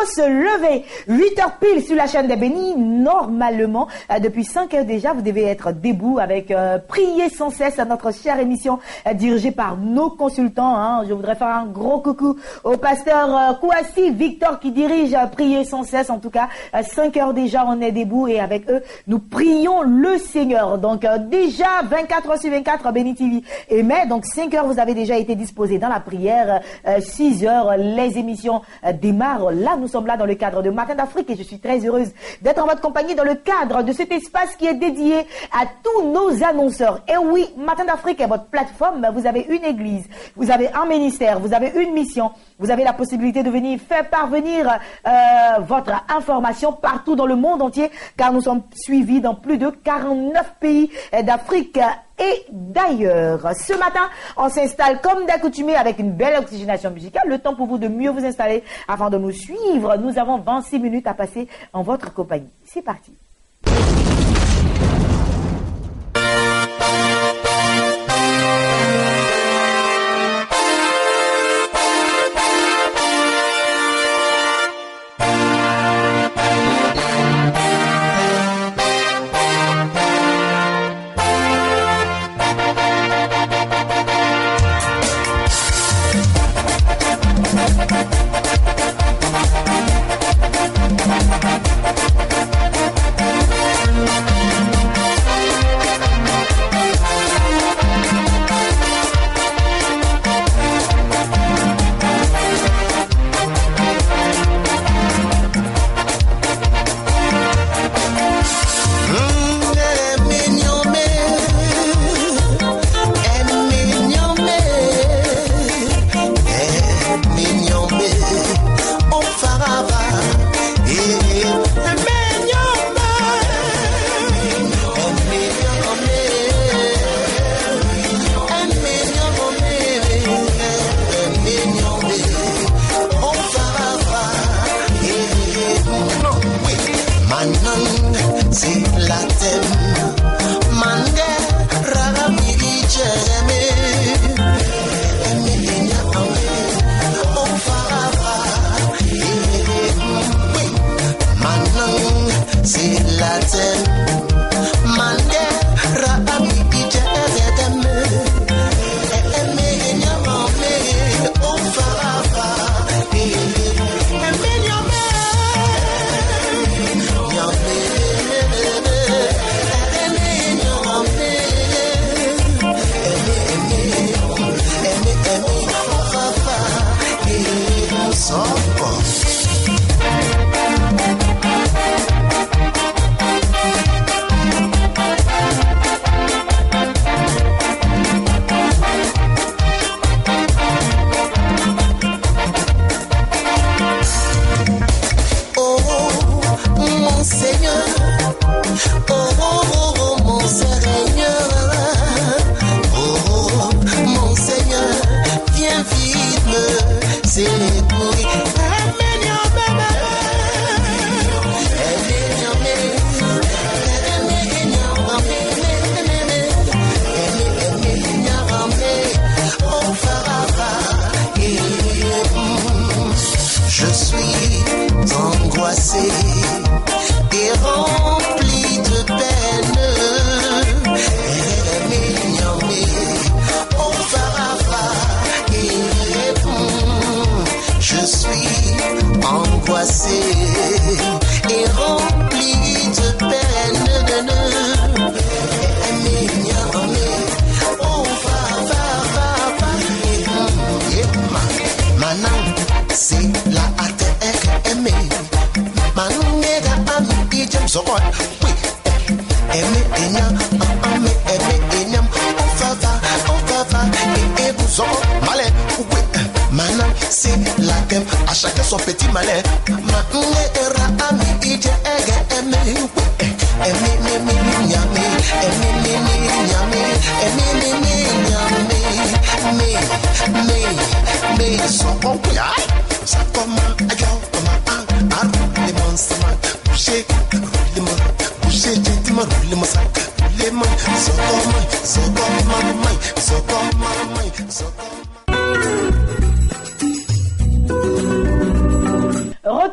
faut se lever. 8h pile sur la chaîne des bénis. Normalement, depuis 5h déjà, vous devez être debout avec Prier sans cesse, notre chère émission dirigée par nos consultants. Hein. Je voudrais faire un gros coucou au pasteur Kouassi Victor qui dirige Prier sans cesse. En tout cas, 5h déjà, on est debout et avec eux, nous prions le Seigneur. Donc déjà, 24h/24, Béni TV émet. Donc 5h, vous avez déjà été disposés dans la prière. 6h, les émissions démarrent. Là, nous sommes là dans le cadre de Matin d'Afrique et je suis très heureuse d'être en votre compagnie dans le cadre de cet espace qui est dédié à tous nos annonceurs. Et oui, Matin d'Afrique est votre plateforme. Vous avez une église, vous avez un ministère, vous avez une mission. Vous avez la possibilité de venir faire parvenir votre information partout dans le monde entier, car nous sommes suivis dans plus de 49 pays d'Afrique et d'ailleurs. Ce matin, on s'installe comme d'accoutumé avec une belle oxygénation musicale. Le temps pour vous de mieux vous installer afin de nous suivre. Nous avons 26 minutes à passer en votre compagnie. C'est parti.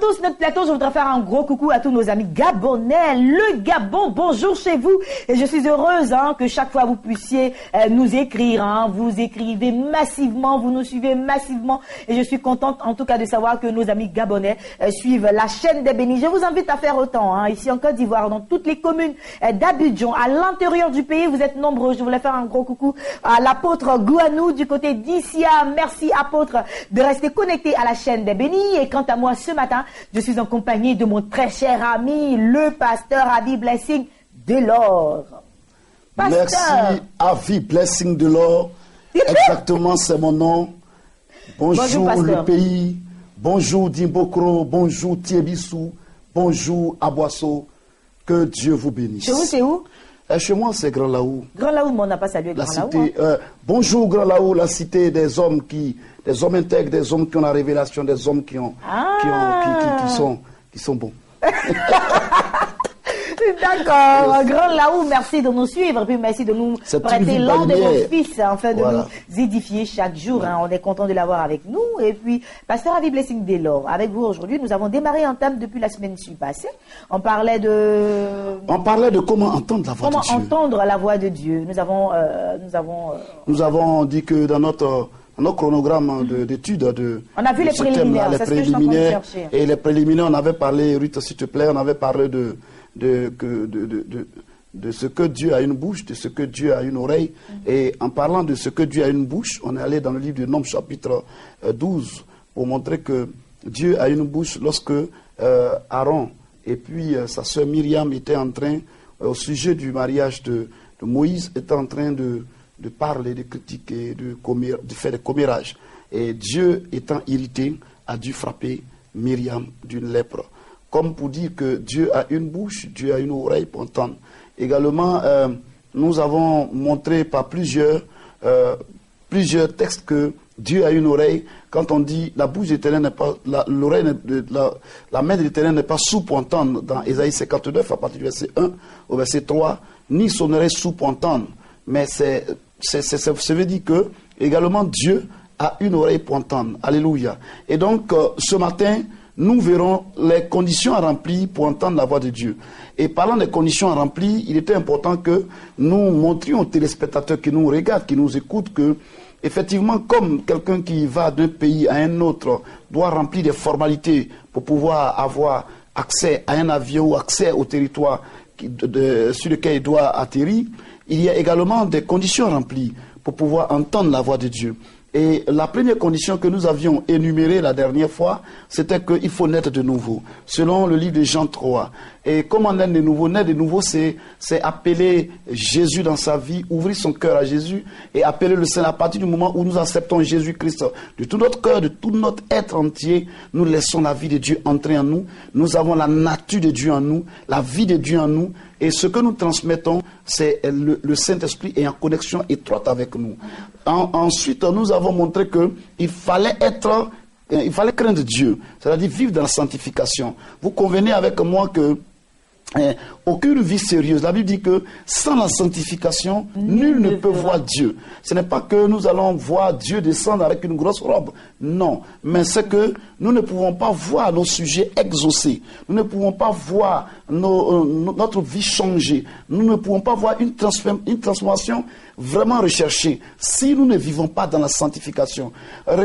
tous notre plateau, je voudrais faire un gros coucou à tous nos amis gabonais. Le Gabon, bonjour chez vous. Et je suis heureuse que chaque fois vous puissiez nous écrire. Vous écrivez massivement, vous nous suivez massivement. Et je suis contente en tout cas de savoir que nos amis gabonais suivent la chaîne des bénis. Je vous invite à faire autant. Ici en Côte d'Ivoire, dans toutes les communes d'Abidjan, à l'intérieur du pays, vous êtes nombreux. Je voulais faire un gros coucou à l'apôtre Gouanou du côté d'Issia. Merci apôtre de rester connecté à la chaîne des bénis. Et quant à moi, ce matin, je suis en compagnie de mon très cher ami, le pasteur Avi Blessing Delors. Merci Avi Blessing Delors. Exactement, c'est mon nom. Bonjour le pays. Bonjour Dimbokro. Bonjour Thiebissou. Bonjour Aboisseau. Que Dieu vous bénisse. Chez vous, c'est où? Chez moi, c'est Grand Laou. Grand Laou, mais on n'a pas salué Grand Laou. Bonjour Grand Laou, la cité des hommes intègres, des hommes qui ont la révélation, des hommes qui sont bons. D'accord. Grand Laou, merci de nous suivre, puis merci de nous prêter l'un de vos fils, afin de nous édifier chaque jour. On est content de l'avoir avec nous. Et puis, pasteur Avi Blessing Delors, avec vous aujourd'hui, nous avons démarré un thème depuis la semaine passée. On parlait de comment entendre la voix de Dieu. Comment entendre la voix de Dieu. Nous avons dit que dans notre chronogramme d'études on a vu les préliminaires, c'est ce que je suis en train de chercher. Et les préliminaires, on avait parlé, Ruth, s'il te plaît, on avait parlé de ce que Dieu a une bouche, de ce que Dieu a une oreille. Et en parlant de ce que Dieu a une bouche, on est allé dans le livre de Nombres chapitre 12 pour montrer que Dieu a une bouche lorsque Aaron et puis sa sœur Myriam étaient en train, au sujet du mariage de Moïse, étaient en train de parler, de critiquer, de faire des commérages. Et Dieu, étant irrité, a dû frapper Myriam d'une lèpre. Comme pour dire que Dieu a une bouche, Dieu a une oreille pour entendre. Également, nous avons montré par plusieurs textes que Dieu a une oreille. Quand on dit la bouche de l'Éternel n'est pas, la main de l'Éternel n'est pas souple pour entendre, dans Ésaïe 59, à partir du verset 1 au verset 3, ni son oreille souple pour entendre. Mais ça veut dire que également Dieu a une oreille pour entendre. Alléluia. Et donc, ce matin, nous verrons les conditions à remplir pour entendre la voix de Dieu. Et parlant des conditions à remplir, il était important que nous montrions aux téléspectateurs qui nous regardent, qui nous écoutent, que effectivement, comme quelqu'un qui va d'un pays à un autre doit remplir des formalités pour pouvoir avoir accès à un avion ou accès au territoire sur lequel il doit atterrir, il y a également des conditions à remplir pour pouvoir entendre la voix de Dieu. Et la première condition que nous avions énumérée la dernière fois, c'était qu'il faut naître de nouveau, selon le livre de Jean 3. Et comment naître de nouveau? Naître de nouveau, c'est appeler Jésus dans sa vie, ouvrir son cœur à Jésus et appeler le Saint. À partir du moment où nous acceptons Jésus-Christ de tout notre cœur, de tout notre être entier, nous laissons la vie de Dieu entrer en nous. Nous avons la nature de Dieu en nous, la vie de Dieu en nous. Et ce que nous transmettons, c'est le Saint-Esprit est en connexion étroite avec nous. Ensuite, nous avons montré qu'il fallait craindre Dieu, c'est-à-dire vivre dans la sanctification. Vous convenez avec moi que aucune vie sérieuse. La Bible dit que sans la sanctification, nul ne peut voir Dieu. Ce n'est pas que nous allons voir Dieu descendre avec une grosse robe. Non. Mais c'est que nous ne pouvons pas voir nos sujets exaucés. Nous ne pouvons pas voir notre vie changer. Nous ne pouvons pas voir une transformation vraiment recherchée si nous ne vivons pas dans la sanctification.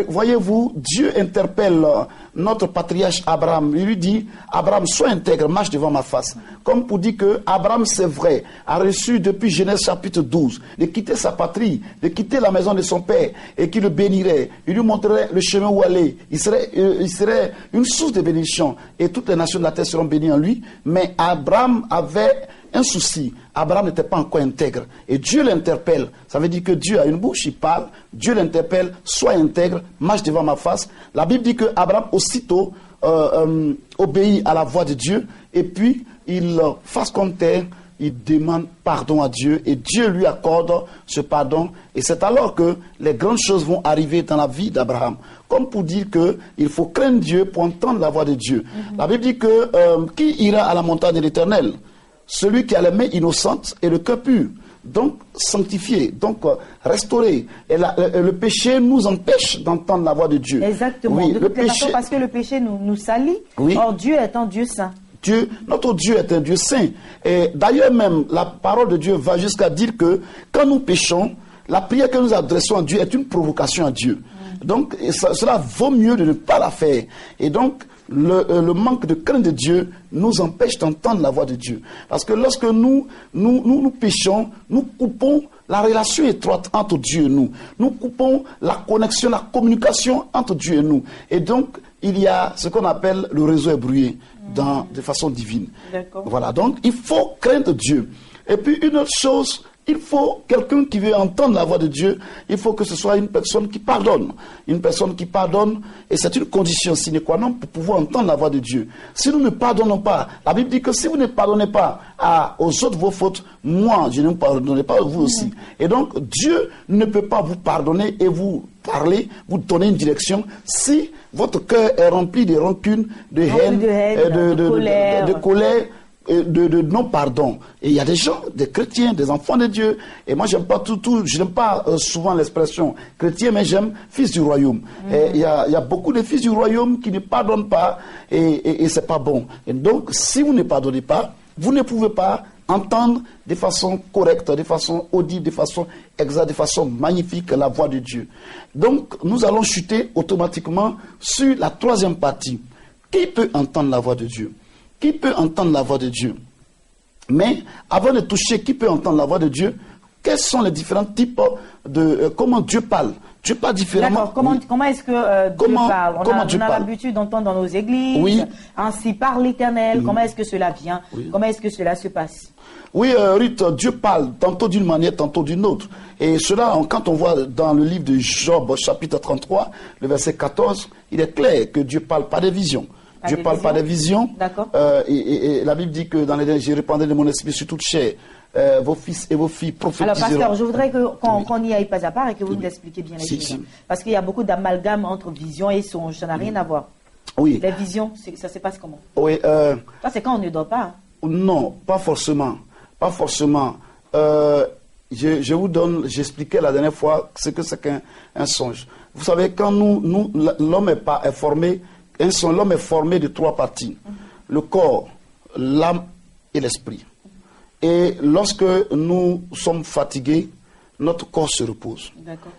Voyez-vous, Dieu interpelle notre patriarche Abraham. Il lui dit, Abraham, sois intègre, marche devant ma face. Comme pour dire que Abraham, c'est vrai, a reçu depuis Genèse chapitre 12, de quitter sa patrie, de quitter la maison de son père, et qu'il le bénirait. Il lui montrerait le chemin où aller. Il serait une source de bénédiction. Et toutes les nations de la terre seront bénies en lui. Mais Abraham avait un souci. Abraham n'était pas encore intègre. Et Dieu l'interpelle. Ça veut dire que Dieu a une bouche, il parle. Dieu l'interpelle, sois intègre, marche devant ma face. La Bible dit que Abraham aussitôt obéit à la voix de Dieu. Et puis, il face comme terre, il demande pardon à Dieu. Et Dieu lui accorde ce pardon. Et c'est alors que les grandes choses vont arriver dans la vie d'Abraham. Comme pour dire qu'il faut craindre Dieu pour entendre la voix de Dieu. La Bible dit que qui ira à la montagne de l'Éternel? Celui qui a les mains innocentes et le cœur pur. donc sanctifier, donc restaurer. Et le péché nous empêche d'entendre la voix de Dieu. Exactement. Oui, de toute façon, parce que le péché nous salit. Oui. Or, Dieu est un Dieu saint. Notre Dieu est un Dieu saint. Et d'ailleurs même, la parole de Dieu va jusqu'à dire que quand nous péchons, la prière que nous adressons à Dieu est une provocation à Dieu. Donc, cela vaut mieux de ne pas la faire. Et donc, le manque de crainte de Dieu nous empêche d'entendre la voix de Dieu. Parce que lorsque nous péchons, nous coupons la relation étroite entre Dieu et nous. Nous coupons la connexion, la communication entre Dieu et nous. Et donc, il y a ce qu'on appelle le réseau est brouillé de façon divine. Voilà, donc il faut craindre Dieu. Et puis une autre chose, il faut quelqu'un qui veut entendre la voix de Dieu, il faut que ce soit une personne qui pardonne. Une personne qui pardonne, et c'est une condition sine qua non pour pouvoir entendre la voix de Dieu. Si nous ne pardonnons pas, la Bible dit que si vous ne pardonnez pas aux autres vos fautes, moi je ne vous pardonnerai pas, vous aussi. Et donc Dieu ne peut pas vous pardonner et vous parler, vous donner une direction si votre cœur est rempli de rancune, de haine, de colère, de non-pardon. Et il y a des gens, des chrétiens, des enfants de Dieu, et moi j'aime pas je n'aime pas souvent l'expression chrétien, mais j'aime fils du royaume. Et il y a beaucoup de fils du royaume qui ne pardonnent pas, et c'est pas bon. Et donc, si vous ne pardonnez pas, vous ne pouvez pas entendre de façon correcte, de façon audible, de façon exacte, de façon magnifique la voix de Dieu. Donc, nous allons chuter automatiquement sur la troisième partie. Qui peut entendre la voix de Dieu? Qui peut entendre la voix de Dieu? Mais avant de toucher qui peut entendre la voix de Dieu, quels sont les différents types de... comment Dieu parle? Dieu parle différemment. D'accord. Comment est-ce que Dieu parle? On a l'habitude d'entendre dans nos églises. Oui. Ainsi parle l'Éternel. Comment est-ce que cela vient? Comment est-ce que cela se passe? Oui, Ruth, Dieu parle tantôt d'une manière, tantôt d'une autre. Et cela, quand on voit dans le livre de Job, chapitre 33, le verset 14, il est clair que Dieu parle pas des visions. Dieu parle pas des visions. D'accord. Et la Bible dit que dans les derniers, je répandrai de mon esprit sur toute chair. Vos fils et vos filles prophétiseront. Alors, pasteur, je voudrais qu'on y aille pas à part et que vous nous expliquiez bien les choses. Parce qu'il y a beaucoup d'amalgame entre vision et songe. Ça n'a rien à voir. Oui. Les visions, ça se passe comment? Oui. Ça, c'est quand on ne dort pas. Non, pas forcément. Pas forcément. Je vous donne, j'expliquais la dernière fois ce que c'est qu'un songe. Vous savez, quand l'homme est formé, l'homme est formé de trois parties. Le corps, l'âme et l'esprit. Et lorsque nous sommes fatigués, notre corps se repose.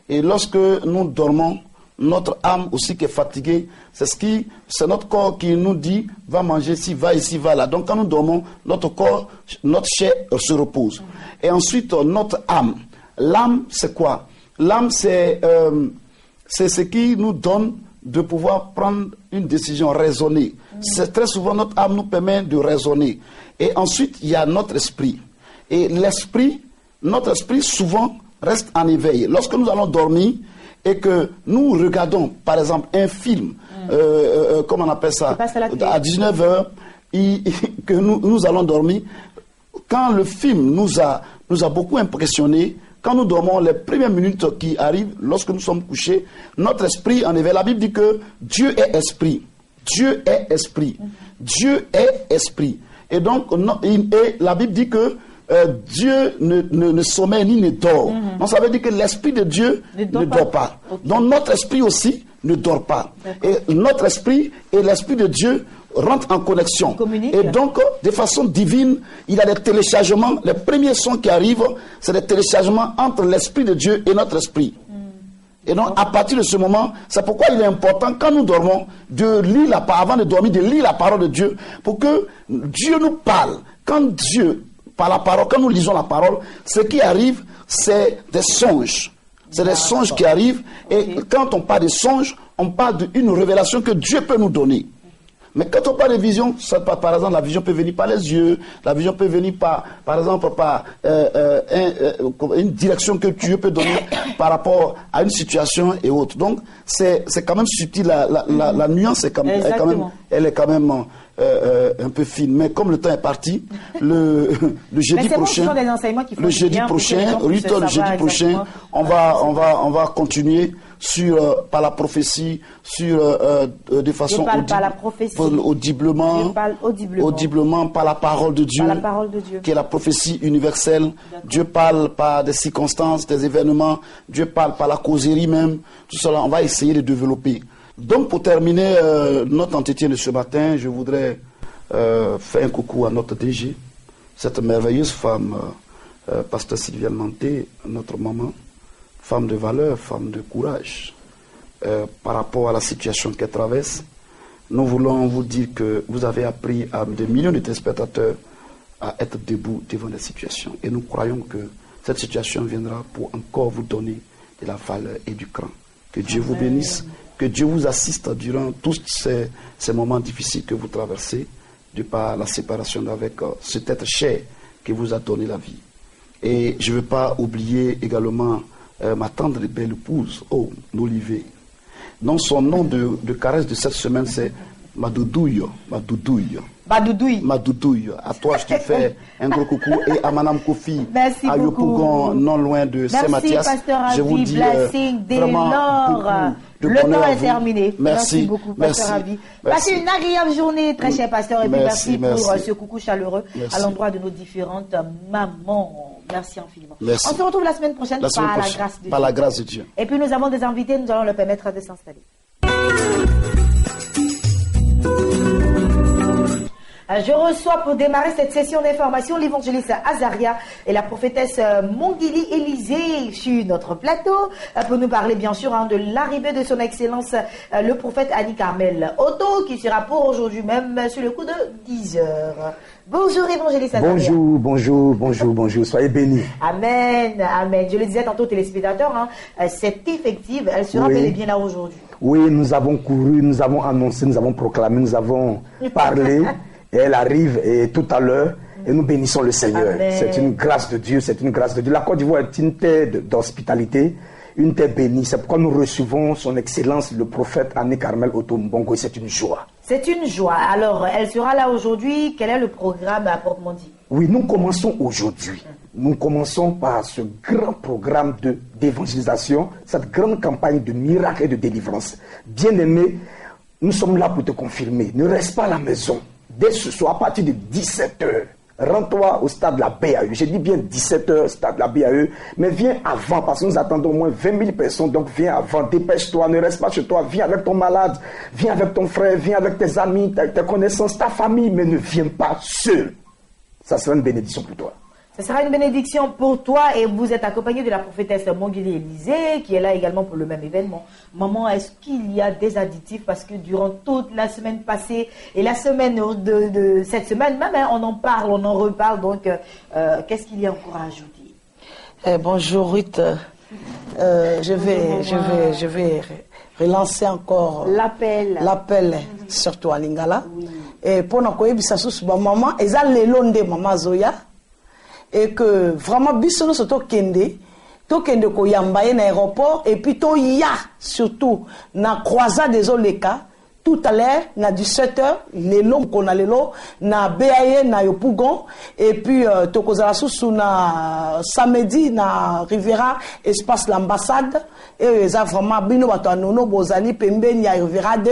Et lorsque nous dormons, notre âme aussi qui est fatiguée, c'est notre corps qui nous dit, va manger ici, va ici, va là. Donc quand nous dormons, notre corps, notre chair se repose. Et ensuite, notre âme. L'âme, c'est quoi? L'âme, c'est ce qui nous donne de pouvoir prendre une décision raisonnée. C'est très souvent notre âme nous permet de raisonner. Et ensuite, il y a notre esprit. Et notre esprit souvent reste en éveil. Lorsque nous allons dormir et que nous regardons, par exemple, un film, comment on appelle ça, à 19h, que nous allons dormir, quand le film nous a beaucoup impressionnés, quand nous dormons, les premières minutes qui arrivent, lorsque nous sommes couchés, notre esprit en éveil. La Bible dit que Dieu est esprit. Dieu est esprit. Dieu est esprit. Et donc, la Bible dit que Dieu ne sommeille ni ne dort. Donc, ça veut dire que l'esprit de Dieu ne dort pas. Donc, notre esprit aussi ne dort pas. Et notre esprit et l'esprit de Dieu rentrent en connexion. Et donc, de façon divine, il y a des téléchargements. Les premiers sons qui arrivent, c'est des téléchargements entre l'esprit de Dieu et notre esprit. Et donc, à partir de ce moment, c'est pourquoi il est important, quand nous dormons, de lire avant de dormir, de lire la parole de Dieu, pour que Dieu nous parle. Quand Dieu, par la parole, quand nous lisons la parole, ce qui arrive, c'est des songes. C'est des songes qui arrivent. Et quand on parle de songes, on parle d'une révélation que Dieu peut nous donner. Mais quand on parle de vision, par exemple, la vision peut venir par les yeux, la vision peut venir par exemple, par une direction que Dieu peut donner par rapport à une situation et autre. Donc, c'est quand même subtil, la nuance elle est quand même un peu fine. Mais comme le temps est parti, le jeudi prochain, on va continuer par la prophétie, de façon audiblement par la parole de Dieu, qui est la prophétie universelle. Dieu parle par des circonstances, des événements. Dieu parle par la causerie même. Tout cela, on va essayer de développer. Donc, pour terminer notre entretien de ce matin, je voudrais faire un coucou à notre DG, cette merveilleuse femme, Pasteur Sylviane Manté, notre maman, femme de valeur, femme de courage. Par rapport à la situation qu'elle traverse, nous voulons vous dire que vous avez appris à des millions de téléspectateurs à être debout devant des situations. Et nous croyons que cette situation viendra pour encore vous donner de la valeur et du cran. Que Dieu vous bénisse, que Dieu vous assiste durant tous ces moments difficiles que vous traversez, de par la séparation avec cet être cher qui vous a donné la vie. Et je ne veux pas oublier également ma tendre et belle épouse, Nolivé. Donc son nom de caresse de cette semaine, c'est Madoudouille. À toi, je te fais un gros coucou. Et à Madame Kofi, merci à Yopougon, non loin de Saint-Mathias. Je vous dis vraiment le temps est terminé. Merci beaucoup, Pasteur Ravi. Passez une agréable journée, très cher Pasteur. Et puis merci pour ce coucou chaleureux à l'endroit de nos différentes mamans. Merci infiniment. Merci. On se retrouve la semaine prochaine par la grâce de Dieu. Et puis nous avons des invités, nous allons leur permettre de s'installer. Je reçois pour démarrer cette session d'information l'évangéliste Azaria et la prophétesse Mongili Élisée sur notre plateau pour nous parler bien sûr de l'arrivée de son excellence le prophète Annie Carmel Otto qui sera pour aujourd'hui même sur le coup de 10 heures. Bonjour évangéliste Azaria. Bonjour, soyez bénis. Amen. Je le disais tantôt aux téléspectateurs, cette effective, elle sera bel et bien là aujourd'hui. Oui, nous avons couru, nous avons annoncé, nous avons proclamé, nous avons parlé. Et elle arrive et tout à l'heure, et nous bénissons le Seigneur. Amen. C'est une grâce de Dieu, La Côte d'Ivoire est une terre d'hospitalité, une terre bénie. C'est pourquoi nous recevons son excellence, le prophète Annie Carmel Otto Mbongo. C'est une joie. C'est une joie. Alors, elle sera là aujourd'hui. Quel est le programme à proprement dit? Oui, nous commençons aujourd'hui. Nous commençons par ce grand programme d'évangélisation, cette grande campagne de miracles et de délivrance. Bien-aimé, nous sommes là pour te confirmer. Ne reste pas à la maison. Dès ce soir, à partir de 17h, rends-toi au stade de la BAE. J'ai dit bien 17h, stade de la BAE, mais viens avant, parce que nous attendons au moins 20 000 personnes, donc viens avant, dépêche-toi, ne reste pas chez toi, viens avec ton malade, viens avec ton frère, viens avec tes amis, tes connaissances, ta famille, mais ne viens pas seul. Ça sera une bénédiction pour toi. Ce sera une bénédiction pour toi et vous êtes accompagné de la prophétesse Mongili Élisée qui est là également pour le même événement. Maman, est-ce qu'il y a des additifs parce que durant toute la semaine passée et la semaine de cette semaine même, on en parle, on en reparle, donc qu'est-ce qu'il y a encore à ajouter? Bonjour Ruth, je vais relancer encore l'appel surtout à Lingala. Oui. Et pour nous maman, eza lelonde maman Zoya. Et que vraiment biso so to kende ko yambaye na aéroport et puis to ya surtout na croisade des Oleka tout à l'heure na 17h lelo kona lelo na BAE na Yopougon et puis to kozala susu na samedi na Rivera espace l'ambassade et ça vraiment bino bato anono bozali pembeni ya Rivera 2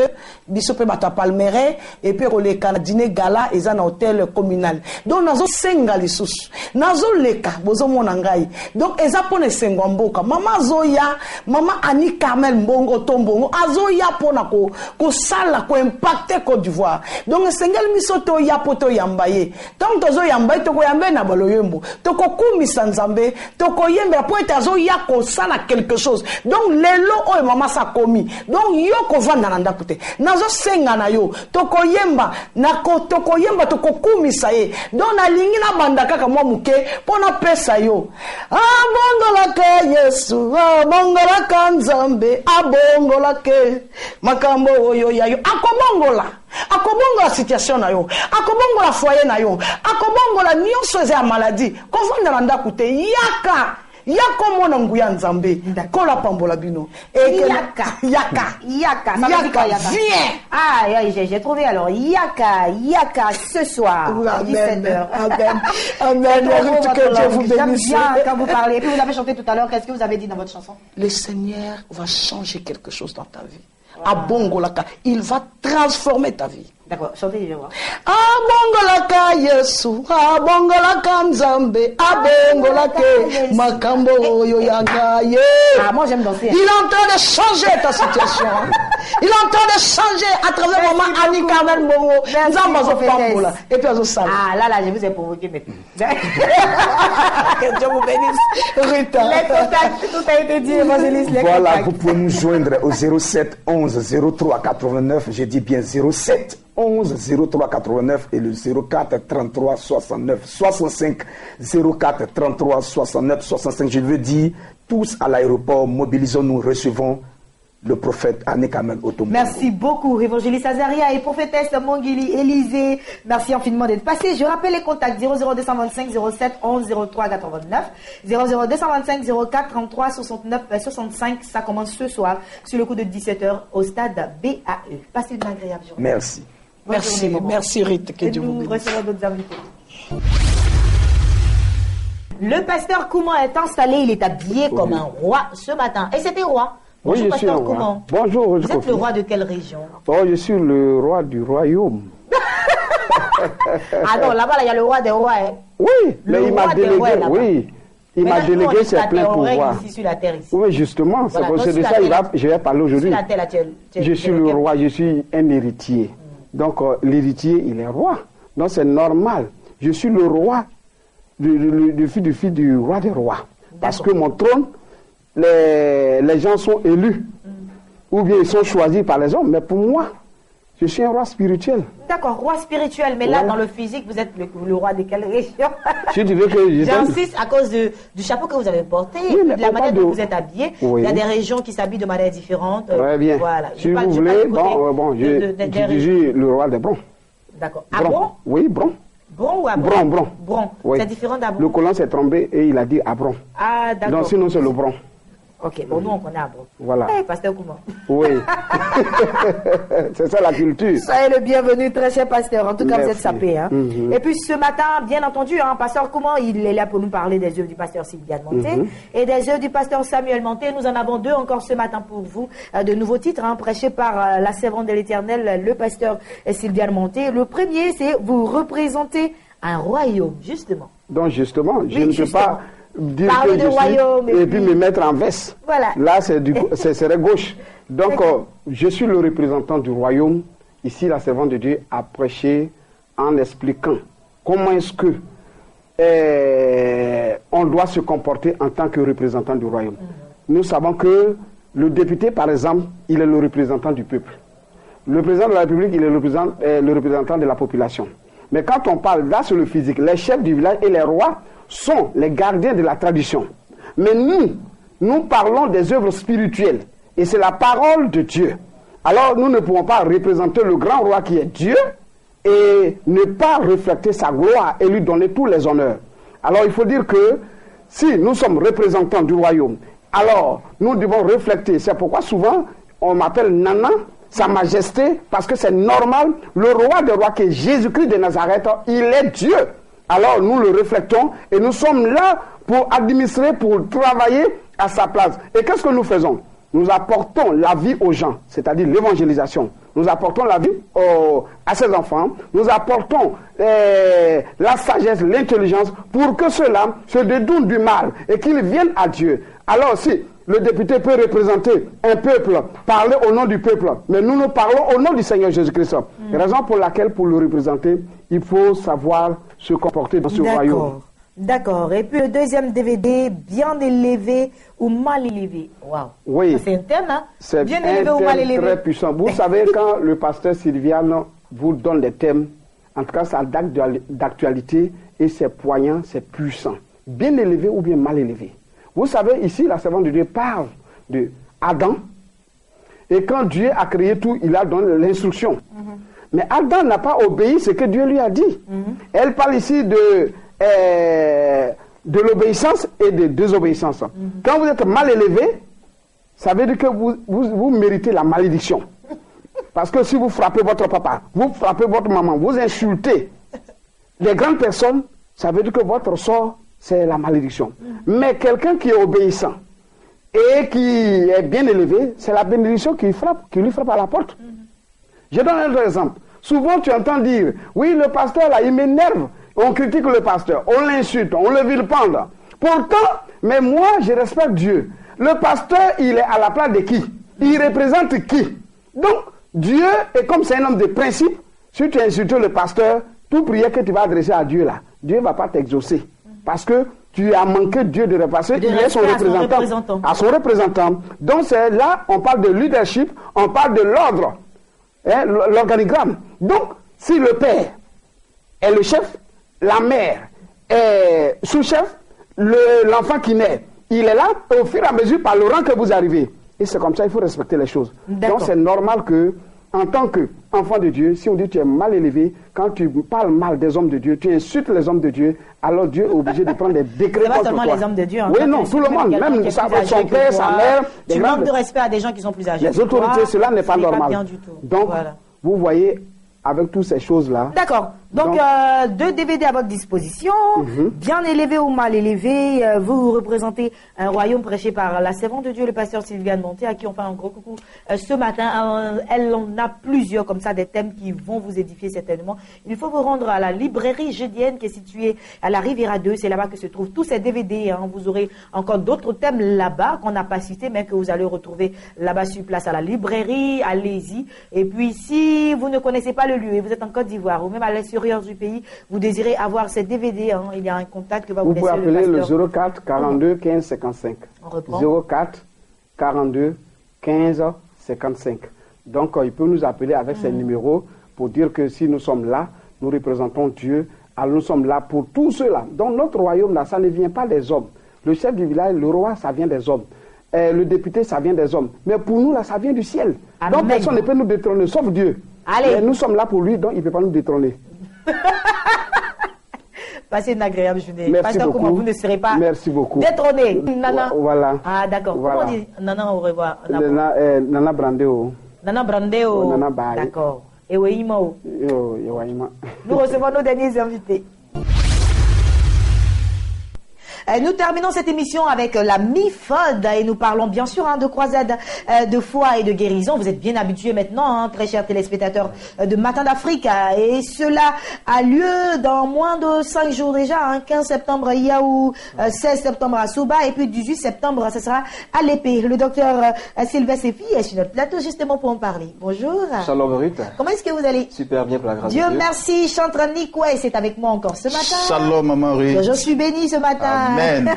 biso pe bato Palmeret et puis koleka na dîner gala eza na hôtel communal donc nazo senga lisusu nazo leka bozo mona ngai donc eza pona sengo mboka mama Zoya mama Annie Carmel Mbongo Tombongo azoya pona ko sala ko impacter Côte d'Ivoire donc sengel misoto ya poto yambaye tant tozo yambaye to ko yambe na baloyembo to ko kumisa nzambe to ko yembe po etazo ya ko sala quelque chose donc lelo oyo mama sa komi donc yo ko vanda na ndako te nazo senga na yo to ko yemba na ko to ko yemba to ko kumisa ye donc na lingi na banda kaka mwa muke pona pesa yo abongola ka Yesu abongola ka nzambe abongola ke makambo oyo yayo akobongola situation na yo akobongola foyer na yo akobongola nyonso eza ya maladie ko vanda na ndako te Yako mona nguya nzambe. Kola pambola bino. Yaka. Yaka. Ça veut dire quoi, Yaka? Viens. Ah, j'ai trouvé alors. Yaka, ce soir. À 17h. Amen. Que Dieu vous bénisse. J'aime bien quand vous parlez. Et puis vous avez chanté tout à l'heure. Qu'est-ce que vous avez dit dans votre chanson? Le Seigneur va changer quelque chose dans ta vie. Abongolaka, il va transformer ta vie. D'accord, chantez, je vois. Abongolaka Yesu, abongolaka Nzambe, abongolaka makambo yoyanga ye. Ah, moi j'aime danser. Il est en train de changer ta situation. Il est en train de changer à travers maman Annie Carmen Bongo. Nzambe pambola. Et puis azo sala. Ah là, je vous ai provoqué maintenant. Que Dieu vous bénisse. Rita. Les contacts, tout a été dit, évangéliste. Voilà, vous pouvez nous joindre au 07 11 03 89. Je dis bien 07 11 03 89 et le 04 33 69 65 04 33 69 65. Je veux dire, tous à l'aéroport, mobilisons-nous, recevons le prophète Annie Carmen Otombo. Merci beaucoup, évangéliste Azaria et prophétesse Mongili Élysée. Merci infiniment d'être passé. Je rappelle les contacts 00225 07 11 03 89, 00225 04 33 69 65. Ça commence ce soir sur le coup de 17h au stade BAE. Passez une agréable journée. Merci. Merci Rita, que Dieu vous bénisse. Nous recevons d'autres invités. Le pasteur Kouman est installé, il est habillé comme un roi ce matin. Et c'était roi. Bonjour, oui, je suis un pasteur roi. Bonjour, vous êtes le roi de quelle région? Oh, je suis le roi du royaume. Ah non, là-bas, il y a le roi des rois. Hein. Oui, Le mais il roi m'a des délégué. rois, là-bas. Oui, il m'a délégué ses pleins pouvoirs. Ici, sur la terre, ici. Oui, justement, Voilà, c'est de donc, ça que je vais parler aujourd'hui. Sur la terre, là, Je suis le roi, je suis un héritier. Donc, l'héritier, il est roi. Donc, c'est normal. Je suis le roi, le fils du roi des rois. Parce que mon trône, les gens sont élus. Ou bien ils sont choisis par les hommes. Mais pour moi, je suis un roi spirituel. D'accord, roi spirituel. Mais là, dans le physique, vous êtes le roi de quelle région? Si tu veux que j'insiste à cause du chapeau que vous avez porté, oui, de la manière dont vous êtes habillé. Oui. Il y a des régions qui s'habillent de manière différente. Très bien. Voilà. Si vous voulez, je suis le roi des Brons. D'accord. Abron? Oui, Bron. Bron ou Abron? Bron. Oui. C'est différent d'Abron. Le colon s'est trompé et il a dit Abron. Ah, d'accord. Donc sinon, c'est le Bron. Ok, bon, nous on connaît Abron. Voilà. Hey, pasteur Kouman. Oui. C'est ça la culture. Soyez le bienvenu, très cher pasteur. En tout cas, vous êtes sapé. Hein. Mm-hmm. Et puis ce matin, bien entendu, pasteur Kouman, il est là pour nous parler des œuvres du pasteur Sylviane Monté et des œuvres du pasteur Samuel Monté. Nous en avons deux encore ce matin pour vous, de nouveaux titres, prêchés par la servante de l'Éternel, le pasteur Sylviane Monté. Le premier, c'est vous représenter un royaume, justement. Donc justement, je ne peux pas dire parler que de royaume et puis me mettre en veste. Voilà. Là, ce serait gauche. Donc, je suis le représentant du royaume. Ici, la servante de Dieu a prêché en expliquant comment est-ce que on doit se comporter en tant que représentant du royaume. Nous savons que le député, par exemple, il est le représentant du peuple. Le président de la République, il est le représentant de la population. Mais quand on parle là sur le physique, les chefs du village et les rois sont les gardiens de la tradition. Mais nous parlons des œuvres spirituelles. Et c'est la parole de Dieu. Alors nous ne pouvons pas représenter le grand roi qui est Dieu et ne pas refléter sa gloire et lui donner tous les honneurs. Alors il faut dire que si nous sommes représentants du royaume, alors nous devons refléter. C'est pourquoi souvent on m'appelle Nana, Sa Majesté, parce que c'est normal. Le roi des rois qui est Jésus-Christ de Nazareth, il est Dieu. Alors nous le reflétons et nous sommes là pour administrer, pour travailler à sa place. Et qu'est-ce que nous faisons? Nous apportons la vie aux gens, c'est-à-dire l'évangélisation. Nous apportons la vie à ses enfants. Nous apportons la sagesse, l'intelligence pour que ceux-là se détournent du mal et qu'ils viennent à Dieu. Alors si le député peut représenter un peuple, parler au nom du peuple, mais nous parlons au nom du Seigneur Jésus-Christ. Raison pour laquelle, pour le représenter, il faut savoir se comporter dans ce royaume. D'accord. Et puis le deuxième DVD, bien élevé ou mal élevé. Waouh. Oui. C'est un thème, hein? C'est bien élevé ou mal élevé. Très puissant. Vous savez, quand le pasteur Sylviane vous donne des thèmes, en tout cas, ça date d'actualité et c'est poignant, c'est puissant. Bien élevé ou bien mal élevé. Vous savez, ici, la servante de Dieu parle de Adam. Et quand Dieu a créé tout, il a donné l'instruction. Mais Adam n'a pas obéi ce que Dieu lui a dit. Elle parle ici de de l'obéissance et de désobéissance. Quand vous êtes mal élevé, ça veut dire que vous méritez la malédiction. Parce que si vous frappez votre papa, vous frappez votre maman, vous insultez les grandes personnes, ça veut dire que votre sort, c'est la malédiction. Mais quelqu'un qui est obéissant et qui est bien élevé, c'est la bénédiction qui lui frappe à la porte. Je donne un autre exemple. Souvent, tu entends dire, oui, le pasteur, là, il m'énerve. On critique le pasteur, on l'insulte, on le vilipende. Pourtant, mais moi, je respecte Dieu. Le pasteur, il est à la place de qui? Il représente qui? Donc, Dieu est comme c'est un homme de principe. Si tu insultes le pasteur, toute prière que tu vas adresser à Dieu là, Dieu ne va pas t'exaucer. Parce que tu as manqué Dieu de repasser, il est son représentant. À son représentant. Donc c'est là, on parle de leadership, on parle de l'ordre, hein, l'organigramme. Donc, si le père est le chef, la mère est sous-chef, l'enfant qui naît, il est là, au fur et à mesure, par le rang que vous arrivez. Et c'est comme ça, il faut respecter les choses. Donc c'est normal que, en tant qu'enfant de Dieu, si on dit que tu es mal élevé, quand tu parles mal des hommes de Dieu, tu insultes les hommes de Dieu, alors Dieu est obligé de prendre des décrets contre toi. C'est pas seulement les hommes de Dieu. Oui, non, tout le monde, même son père, sa mère. Tu manques de respect à des gens qui sont plus âgés. Les autorités, cela n'est pas normal. Bien du tout. Donc, vous voyez, avec toutes ces choses-là. D'accord. Donc, 2 DVD à votre disposition, bien élevé ou mal élevé, vous représentez un royaume prêché par la servante de Dieu, le pasteur Sylviane Monté, à qui on fait un gros coucou ce matin. Elle en a plusieurs comme ça, des thèmes qui vont vous édifier certainement. Il faut vous rendre à la librairie Gédienne qui est située à la Riviera 2. C'est là-bas que se trouvent tous ces DVD. Hein. Vous aurez encore d'autres thèmes là-bas qu'on n'a pas cités, mais que vous allez retrouver là-bas sur place à la librairie. Allez-y. Et puis, si vous ne connaissez pas le lieu et vous êtes en Côte d'Ivoire ou même à l'extérieur du pays, vous désirez avoir ces DVD, hein, il y a un contact que va vous laisser le pasteur. Vous pouvez appeler le 04 42 15 55. On reprend. 04 42 15 55. Donc, il peut nous appeler avec ces numéros pour dire que si nous sommes là, nous représentons Dieu, alors nous sommes là pour tous ceux-là. Dans notre royaume, là, ça ne vient pas des hommes. Le chef du village, le roi, ça vient des hommes. Le député, ça vient des hommes. Mais pour nous, là, ça vient du ciel. Amen. Donc, personne ne peut nous détrôner, sauf Dieu. Allez. Mais nous sommes là pour lui, donc il ne peut pas nous détrôner. Passez une agréable journée. Merci beaucoup. Comment vous ne serez pas détrôné. Nana. Voilà. Ah, d'accord. Voilà. Comment on dit Nana au revoir? Nana Brandeo. Nana Brandeo. Nana Baye. D'accord. Et Weima. Nous recevons nos derniers invités. Nous terminons cette émission avec la MIFOD et nous parlons bien sûr de croisade de foi et de guérison. Vous êtes bien habitués maintenant, très chers téléspectateurs de Matin d'Afrique. Et cela a lieu dans moins de 5 jours déjà. 15 septembre à Yaou, 16 septembre à Souba et puis 18 septembre, ce sera à l'épée. Le docteur Sylvestre Sefi est sur notre plateau justement pour en parler. Bonjour. Shalom Ruth. Comment est-ce que vous allez? Super bien pour la grâce de Dieu. Dieu Merci. Chantre Nikoué, c'est avec moi encore ce matin. Shalom maman Ruth. Je suis béni ce matin. Amen.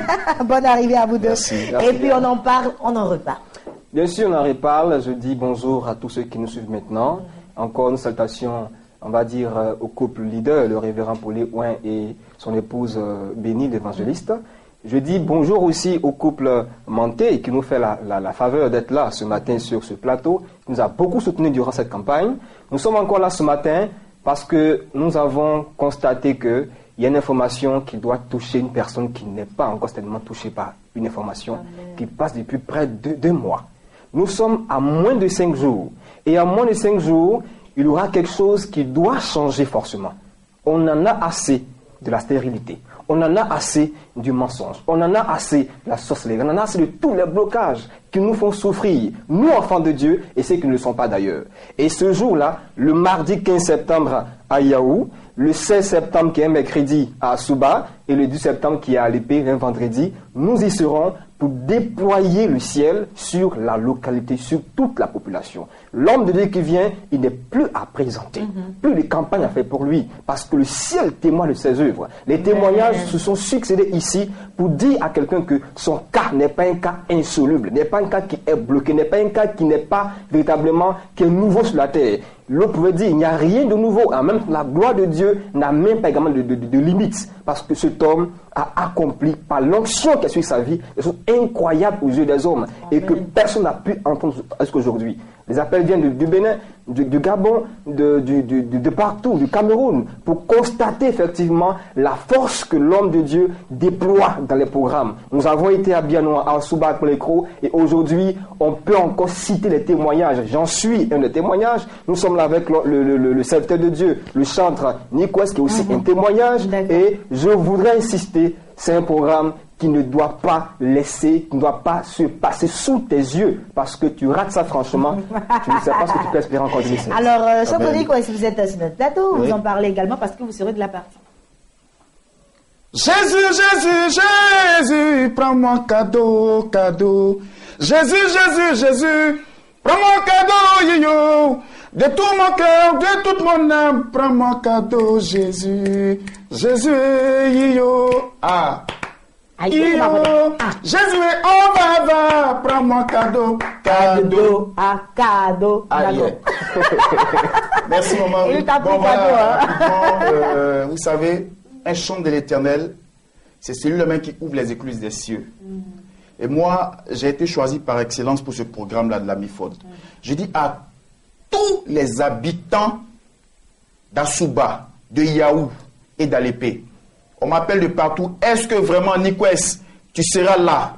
Bonne arrivée à vous deux. Merci. Et puis on en parle, on en reparle. Bien sûr, on en reparle. Je dis bonjour à tous ceux qui nous suivent maintenant. Encore une salutation, on va dire, au couple leader, le révérend Paulé Ouin et son épouse Bénie, l'évangéliste. Je dis bonjour aussi au couple Monté qui nous fait la faveur d'être là ce matin sur ce plateau. Il nous a beaucoup soutenu durant cette campagne. Nous sommes encore là ce matin parce que nous avons constaté que il y a une information qui doit toucher une personne qui n'est pas encore tellement touchée par une information qui passe depuis près de 2 mois. Nous sommes à moins de 5 jours. Et à moins de 5 jours, il y aura quelque chose qui doit changer forcément. On en a assez de la stérilité. On en a assez du mensonge. On en a assez de la sorcellerie. On en a assez de tous les blocages qui nous font souffrir, nous enfants de Dieu et ceux qui ne le sont pas d'ailleurs. Et ce jour-là, le mardi 15 septembre à Yaou, le 16 septembre qui est mercredi à Souba et le 10 septembre qui est à l'épée, un vendredi, nous y serons pour déployer le ciel sur la localité, sur toute la population. L'homme de Dieu qui vient, il n'est plus à présenter, plus de campagne à faire pour lui, parce que le ciel témoigne de ses œuvres. Les témoignages se sont succédés ici pour dire à quelqu'un que son cas n'est pas un cas insoluble, n'est pas un cas qui est bloqué, n'est pas un cas qui n'est pas véritablement, qui est nouveau sur la terre. L'autre pouvait dire, il n'y a rien de nouveau. En même temps, la gloire de Dieu n'a même pas également de limite. Parce que cet homme a accompli par l'onction qui a suivi sa vie des choses incroyables aux yeux des hommes. Et que personne n'a pu entendre jusqu'à aujourd'hui. Les appels viennent du Bénin, du Gabon, de partout, du Cameroun, pour constater effectivement la force que l'homme de Dieu déploie dans les programmes. Nous avons été à Biano, à Souba, pour les Crocs, et aujourd'hui, on peut encore citer les témoignages. J'en suis un des témoignages. Nous sommes là avec le serviteur de Dieu, le chantre Nikwes, qui est aussi un témoignage. Et je voudrais insister, c'est un programme qui ne doit pas laisser, qui ne doit pas se passer sous tes yeux, parce que tu rates ça franchement, tu ne sais pas ce que tu peux espérer encore 2016. Alors, chantre Nikwes, vous êtes sur notre plateau, vous en parlez également parce que vous serez de la partie. Jésus, Jésus, Jésus, prends-moi cadeau, cadeau. Jésus, Jésus, Jésus, prends-moi cadeau, yo. De tout mon cœur, de toute mon âme, prends-moi cadeau, Jésus, Jésus, yo. Ah. Yo, Jésus, on va, prends-moi cadeau, cadeau. Ah, cadeau. Merci, maman. Il t'a pris Bon, cadeau, vous savez, un chant de l'Éternel, c'est celui-là qui ouvre les écluses des cieux. Et moi, j'ai été choisi par excellence pour ce programme-là de la MIFOD. Je dis à tous les habitants d'Asuba, de Yaou et d'Alépé, on m'appelle de partout, est-ce que vraiment, Nikwes, tu seras là?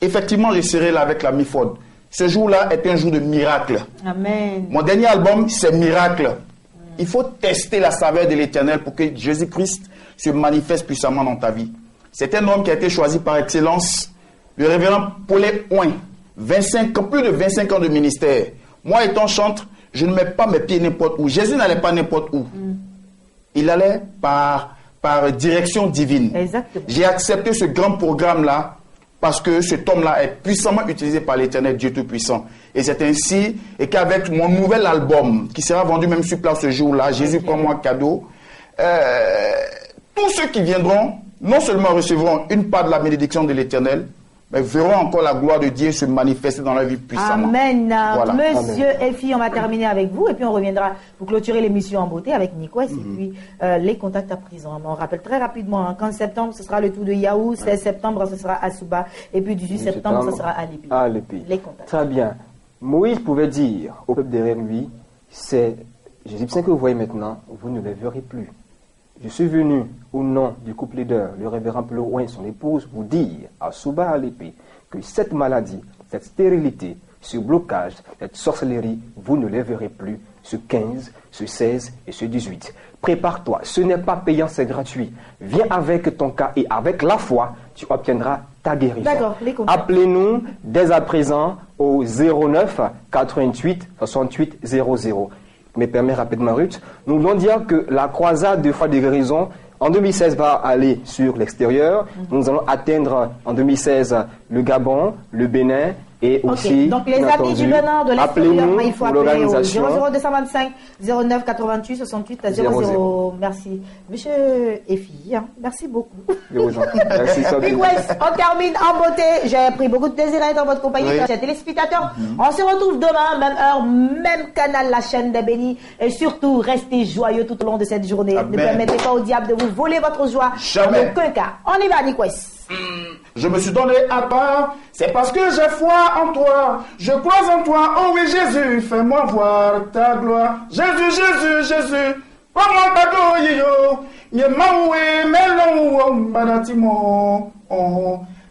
Effectivement, je serai là avec la MIFOD. Ce jour-là est un jour de miracle. Amen. Mon dernier album, c'est Miracle. Il faut tester la saveur de l'Éternel pour que Jésus-Christ se manifeste puissamment dans ta vie. C'est un homme qui a été choisi par excellence, le révérend Paulet Ouin, plus de 25 ans de ministère. Moi, étant chantre, je ne mets pas mes pieds n'importe où. Jésus n'allait pas n'importe où. Il allait par direction divine. Exactement. J'ai accepté ce grand programme-là parce que cet homme-là est puissamment utilisé par l'Éternel Dieu Tout-Puissant. Et c'est ainsi, et qu'avec mon nouvel album, qui sera vendu même sur place ce jour-là, Jésus prends-moi cadeau, tous ceux qui viendront, non seulement recevront une part de la bénédiction de l'Éternel, mais verront encore la gloire de Dieu se manifester dans leur vie puissamment. Amen. Voilà. Monsieur et filles, on va terminer avec vous et puis on reviendra pour clôturer l'émission en beauté avec Nikwes et puis les contacts à présent. On rappelle très rapidement, 15 septembre, ce sera le tour de Yaou, 16 septembre, ce sera à Souba et puis 18 septembre, ce sera à Lépi. À Lépi. Les contacts. Très bien. Moïse pouvait dire au peuple derrière lui, c'est les Égyptiens que vous voyez maintenant, vous ne les verrez plus. Je suis venu au nom du couple leader, le révérend Plouin et son épouse, vous dire à Souba à l'épée que cette maladie, cette stérilité, ce blocage, cette sorcellerie, vous ne les verrez plus ce 15, ce 16 et ce 18. Prépare-toi, ce n'est pas payant, c'est gratuit. Viens avec ton cas et avec la foi, tu obtiendras ta guérison. D'accord, les contacts. Appelez-nous dès à présent au 09 88 68 00. Mais permets rapidement, Ruth, nous voulons dire que la croisade de foi de guérison, en 2016, va aller sur l'extérieur. Nous allons atteindre en 2016 le Gabon, le Bénin et aussi, donc les amis du Bénin, de l'extérieur, il faut appeler au 00225 09 88 68 00. Merci. Monsieur et filles, merci beaucoup. Merci, Sophie. On termine en beauté. J'ai pris beaucoup de plaisir à être en votre compagnie, chers téléspectateurs. On se retrouve demain, même heure, même canal, la chaîne des bénis. Et surtout, restez joyeux tout au long de cette journée. Amen. Ne permettez pas au diable de vous voler votre joie. Jamais. En aucun cas. On y va, Nikwes. Je me suis donné à part, c'est parce que j'ai foi en toi. Je crois en toi, oh oui Jésus, fais-moi voir ta gloire. Jésus, Jésus, Jésus, prends-moi cadeau, yo. Yemaoué, melon, banatimo.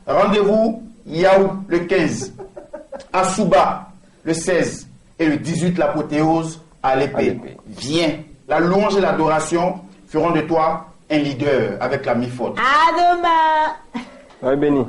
Rendez-vous, Yaou, le 15. À Souba, le 16. Et le 18, l'apothéose à l'épée. Viens, la louange et l'adoration feront de toi un leader avec la MIFOD. À demain. Ouais, béni.